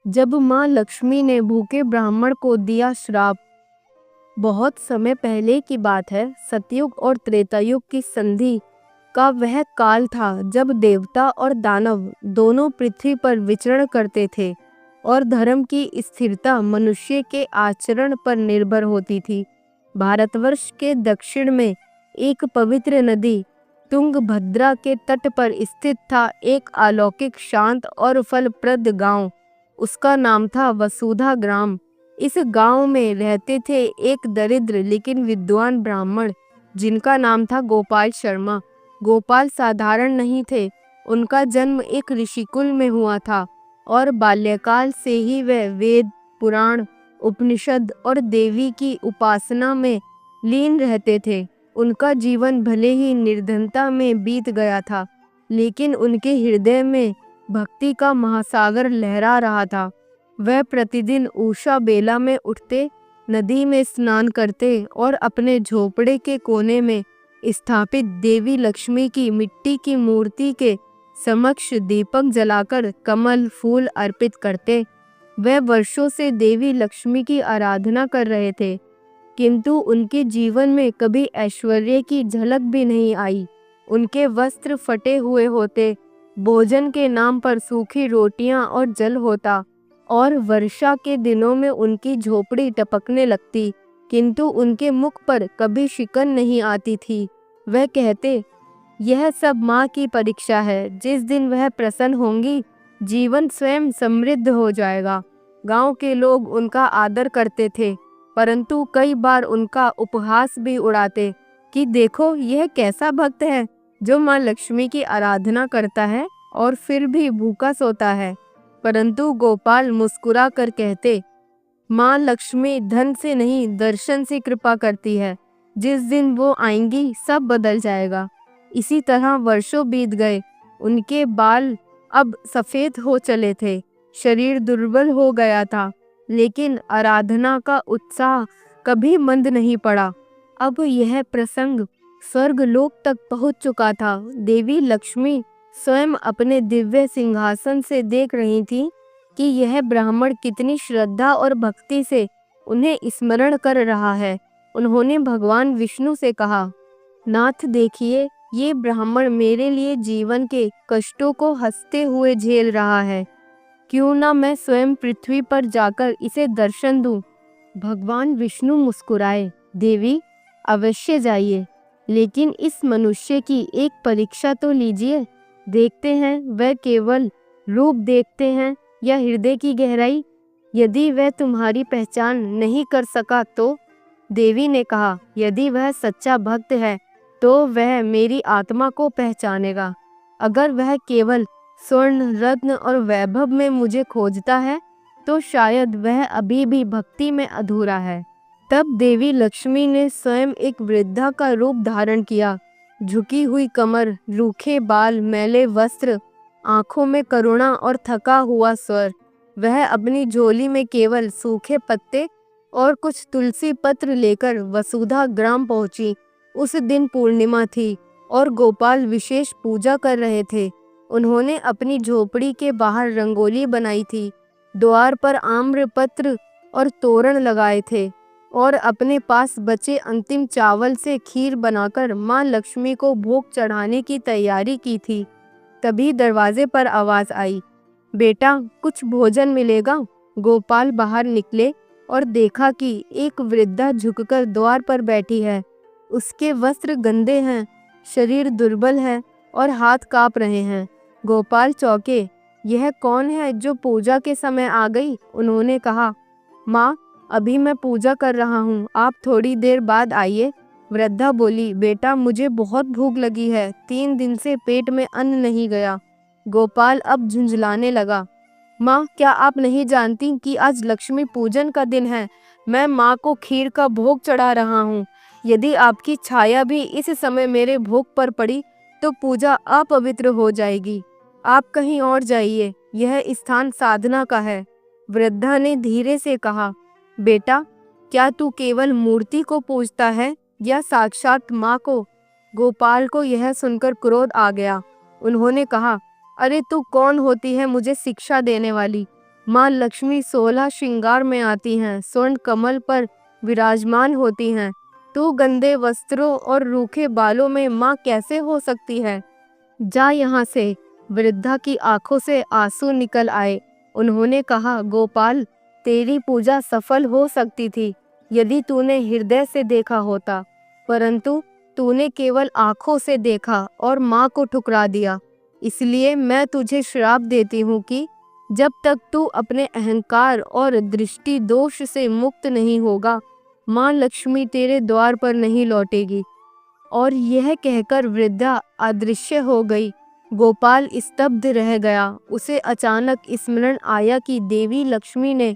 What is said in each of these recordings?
जब माँ लक्ष्मी ने भूखे ब्राह्मण को दिया श्राप। बहुत समय पहले की बात है। सतयुग और त्रेतायुग की संधि का वह काल था जब देवता और दानव दोनों पृथ्वी पर विचरण करते थे और धर्म की स्थिरता मनुष्य के आचरण पर निर्भर होती थी। भारतवर्ष के दक्षिण में एक पवित्र नदी तुंगभद्रा के तट पर स्थित था एक अलौकिक, शांत और फलप्रद गांव। उसका नाम था वसुधा ग्राम। इस गांव में रहते थे एक दरिद्र लेकिन विद्वान ब्राह्मण जिनका नाम था गोपाल शर्मा। गोपाल साधारण नहीं थे। उनका जन्म एक ऋषिकुल में हुआ था और बाल्यकाल से ही वह वेद, पुराण, उपनिषद और देवी की उपासना में लीन रहते थे। उनका जीवन भले ही निर्धनता में बीत गया था, लेकिन उनके हृदय में भक्ति का महासागर लहरा रहा था। वह प्रतिदिन उषा बेला में उठते, नदी में स्नान करते और अपने झोपड़े के कोने में स्थापित देवी लक्ष्मी की मिट्टी की मूर्ति के समक्ष दीपक जलाकर कमल फूल अर्पित करते। वह वर्षों से देवी लक्ष्मी की आराधना कर रहे थे, किंतु उनके जीवन में कभी ऐश्वर्य की झलक भी नहीं आई। उनके वस्त्र फटे हुए होते, भोजन के नाम पर सूखी रोटियां और जल होता और वर्षा के दिनों में उनकी झोपड़ी टपकने लगती, किंतु उनके मुख पर कभी शिकन नहीं आती थी। वह कहते, यह सब माँ की परीक्षा है। जिस दिन वह प्रसन्न होंगी, जीवन स्वयं समृद्ध हो जाएगा। गांव के लोग उनका आदर करते थे, परंतु कई बार उनका उपहास भी उड़ाते कि देखो, यह कैसा भक्त है जो माँ लक्ष्मी की आराधना करता है और फिर भी भूखा सोता है। परंतु गोपाल मुस्कुरा कर कहते, माँ लक्ष्मी धन से नहीं, दर्शन से कृपा करती है। जिस दिन वो आएंगी, सब बदल जाएगा। इसी तरह वर्षों बीत गए। उनके बाल अब सफेद हो चले थे, शरीर दुर्बल हो गया था, लेकिन आराधना का उत्साह कभी मंद नहीं पड़ा। अब यह प्रसंग स्वर्गलोक तक पहुंच चुका था। देवी लक्ष्मी स्वयं अपने दिव्य सिंहासन से देख रही थी कि यह ब्राह्मण कितनी श्रद्धा और भक्ति से उन्हें स्मरण कर रहा है। उन्होंने भगवान विष्णु से कहा, नाथ देखिए, ये ब्राह्मण मेरे लिए जीवन के कष्टों को हंसते हुए झेल रहा है। क्यों ना मैं स्वयं पृथ्वी पर जाकर इसे दर्शन दूं। भगवान विष्णु मुस्कुराए, देवी अवश्य जाइए, लेकिन इस मनुष्य की एक परीक्षा तो लीजिए। देखते हैं वह केवल रूप देखते हैं या हृदय की गहराई। यदि वह तुम्हारी पहचान नहीं कर सका तो? देवी ने कहा, यदि वह सच्चा भक्त है तो वह मेरी आत्मा को पहचानेगा। अगर वह केवल स्वर्ण, रत्न और वैभव में मुझे खोजता है तो शायद वह अभी भी भक्ति में अधूरा है। तब देवी लक्ष्मी ने स्वयं एक वृद्धा का रूप धारण किया। झुकी हुई कमर, रूखे बाल, मैले वस्त्र, आंखों में करुणा और थका हुआ स्वर। वह अपनी झोली में केवल सूखे पत्ते और कुछ तुलसी पत्र लेकर वसुधा ग्राम पहुंची। उस दिन पूर्णिमा थी और गोपाल विशेष पूजा कर रहे थे। उन्होंने अपनी झोपड़ी के बाहर रंगोली बनाई थी, द्वार पर आम्र पत्र और तोरण लगाए थे और अपने पास बचे अंतिम चावल से खीर बनाकर माँ लक्ष्मी को भोग चढ़ाने की तैयारी की थी। तभी दरवाजे पर आवाज आई, बेटा कुछ भोजन मिलेगा। गोपाल बाहर निकले और देखा कि एक वृद्धा झुककर द्वार पर बैठी है। उसके वस्त्र गंदे हैं, शरीर दुर्बल है और हाथ कांप रहे हैं। गोपाल चौंके, यह कौन है जो पूजा के समय आ गई? उन्होंने कहा, माँ अभी मैं पूजा कर रहा हूँ, आप थोड़ी देर बाद आइए। वृद्धा बोली, बेटा मुझे बहुत भूख लगी है, 3 दिन से पेट में अन्न नहीं गया। गोपाल अब झुंझलाने लगा, माँ क्या आप नहीं जानती कि आज लक्ष्मी पूजन का दिन है? मैं माँ को खीर का भोग चढ़ा रहा हूँ। यदि आपकी छाया भी इस समय मेरे भोग पर पड़ी तो पूजा अपवित्र हो जाएगी। आप कहीं और जाइए, यह स्थान साधना का है। वृद्धा ने धीरे से कहा, बेटा क्या तू केवल मूर्ति को पूजता है या साक्षात माँ को? गोपाल को यह सुनकर क्रोध आ गया। उन्होंने कहा, अरे तू कौन होती है मुझे शिक्षा देने वाली? माँ लक्ष्मी 16 श्रृंगार में आती हैं, स्वर्ण कमल पर विराजमान होती हैं। तू गंदे वस्त्रों और रूखे बालों में माँ कैसे हो सकती है? जा यहाँ से। वृद्धा की आंखों से आंसू निकल आए। उन्होंने कहा, गोपाल, तेरी पूजा सफल हो सकती थी यदि तूने हृदय से देखा होता, परंतु तूने केवल आंखों से देखा और माँ को ठुकरा दिया। इसलिए मैं तुझे श्राप देती हूँ कि जब तक तू अपने अहंकार और दृष्टि दोष से मुक्त नहीं होगा, माँ लक्ष्मी तेरे द्वार पर नहीं लौटेगी। और यह कहकर वृद्धा अदृश्य हो गई। गोपाल स्तब्ध रह गया। उसे अचानक स्मरण आया कि देवी लक्ष्मी ने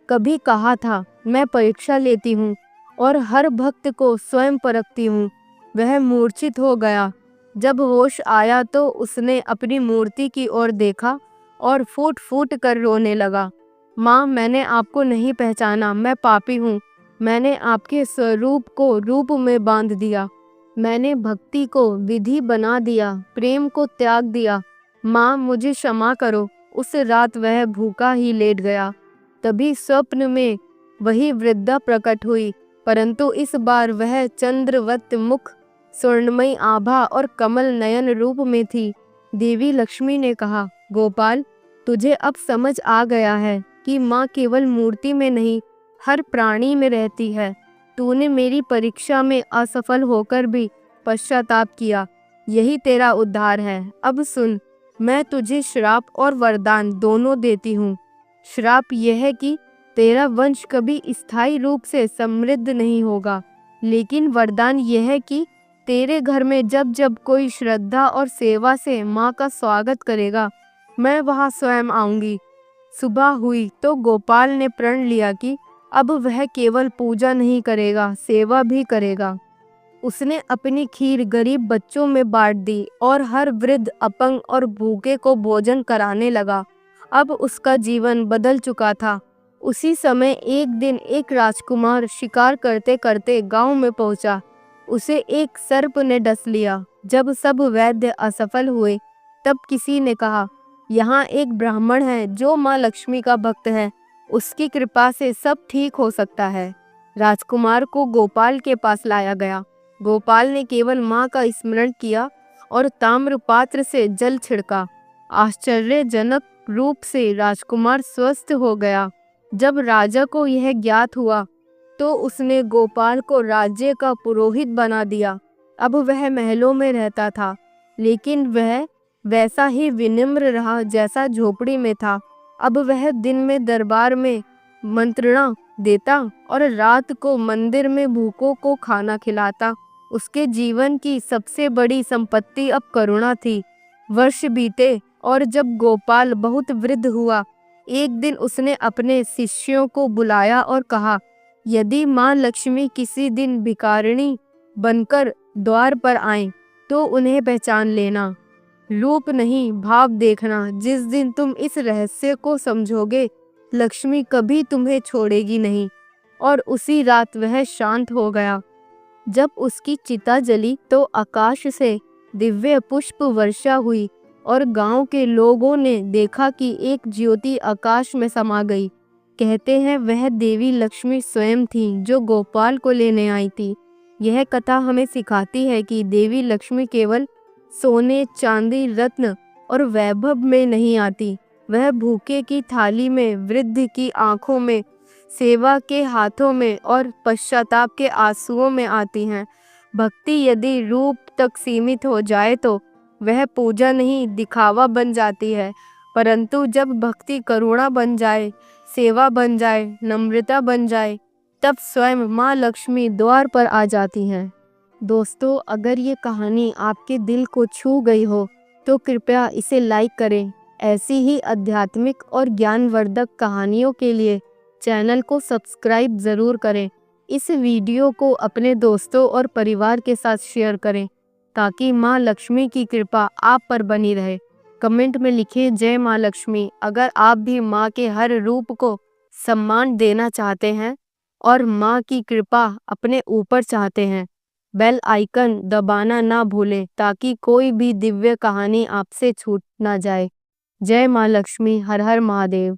कभी कहा था, मैं परीक्षा लेती हूँ और हर भक्त को स्वयं परखती हूँ। वह मूर्छित हो गया। जब होश आया तो उसने अपनी मूर्ति की ओर देखा और फूट फूट कर रोने लगा। माँ, मैंने आपको नहीं पहचाना, मैं पापी हूँ। मैंने आपके स्वरूप को रूप में बांध दिया। मैंने भक्ति को विधि बना दिया, प्रेम को त्याग दिया। माँ, मुझे क्षमा करो। उस रात वह भूखा ही लेट गया। तभी स्वप्न में वही वृद्धा प्रकट हुई, परंतु इस बार वह चंद्रवत मुख, स्वर्णमयी आभा और कमल नयन रूप में थी। देवी लक्ष्मी ने कहा, गोपाल, तुझे अब समझ आ गया है कि माँ केवल मूर्ति में नहीं, हर प्राणी में रहती है। तूने मेरी परीक्षा में असफल होकर भी पश्चाताप किया, यही तेरा उद्धार है। अब सुन, मैं तुझे श्राप और वरदान दोनों देती हूँ। श्राप यह है कि तेरा वंश कभी स्थायी रूप से समृद्ध नहीं होगा, लेकिन वरदान यह है कि तेरे घर में जब जब कोई श्रद्धा और सेवा से माँ का स्वागत करेगा, मैं वहाँ स्वयं आऊंगी। सुबह हुई तो गोपाल ने प्रण लिया कि अब वह केवल पूजा नहीं करेगा, सेवा भी करेगा। उसने अपनी खीर गरीब बच्चों में बांट दी और हर वृद्ध, अपंग और भूखे को भोजन कराने लगा। अब उसका जीवन बदल चुका था। उसी समय एक दिन एक राजकुमार शिकार करते करते गांव में पहुंचा। उसे एक सर्प ने डस लिया। जब सब वैद्य असफल हुए, तब किसी ने कहा, यहाँ एक ब्राह्मण है जो माँ लक्ष्मी का भक्त है, उसकी कृपा से सब ठीक हो सकता है। राजकुमार को गोपाल के पास लाया गया। गोपाल ने केवल माँ का स्मरण किया और ताम्र पात्र से जल छिड़का। आश्चर्यजनक रूप से राजकुमार स्वस्थ हो गया। जब राजा को यह ज्ञात हुआ तो उसने गोपाल को राज्य का पुरोहित बना दिया। अब वह महलों में रहता था, लेकिन वह वैसा ही विनम्र रहा जैसा झोपड़ी में था। अब वह दिन में दरबार में मंत्रणा देता और रात को मंदिर में भूखों को खाना खिलाता। उसके जीवन की सबसे बड़ी संपत्ति अब करुणा थी। वर्ष बीते और जब गोपाल बहुत वृद्ध हुआ, एक दिन उसने अपने शिष्यों को बुलाया और कहा, यदि माँ लक्ष्मी किसी दिन भिखारिणी बनकर द्वार पर आए तो उन्हें पहचान लेना। रूप नहीं, भाव देखना। जिस दिन तुम इस रहस्य को समझोगे, लक्ष्मी कभी तुम्हें छोड़ेगी नहीं। और उसी रात वह शांत हो गया। जब उसकी चिता जली तो आकाश से दिव्य पुष्प वर्षा हुई और गांव के लोगों ने देखा कि एक ज्योति आकाश में समा गई। कहते हैं वह देवी लक्ष्मी स्वयं थी जो गोपाल को लेने आई थी। यह कथा हमें सिखाती है कि देवी लक्ष्मी केवल सोने, चांदी, रत्न और वैभव में नहीं आती, वह भूखे की थाली में, वृद्ध की आंखों में, सेवा के हाथों में और पश्चाताप के आंसुओं में आती हैं। भक्ति यदि रूप तक सीमित हो जाए तो वह पूजा नहीं, दिखावा बन जाती है, परंतु जब भक्ति करुणा बन जाए, सेवा बन जाए, नम्रता बन जाए, तब स्वयं माँ लक्ष्मी द्वार पर आ जाती हैं। दोस्तों, अगर ये कहानी आपके दिल को छू गई हो तो कृपया इसे लाइक करें। ऐसी ही आध्यात्मिक और ज्ञानवर्धक कहानियों के लिए चैनल को सब्सक्राइब ज़रूर करें। इस वीडियो को अपने दोस्तों और परिवार के साथ शेयर करें ताकि माँ लक्ष्मी की कृपा आप पर बनी रहे। कमेंट में लिखें जय माँ लक्ष्मी अगर आप भी माँ के हर रूप को सम्मान देना चाहते हैं और माँ की कृपा अपने ऊपर चाहते हैं। बेल आइकन दबाना ना भूलें ताकि कोई भी दिव्य कहानी आपसे छूट ना जाए। जय माँ लक्ष्मी। हर हर महादेव।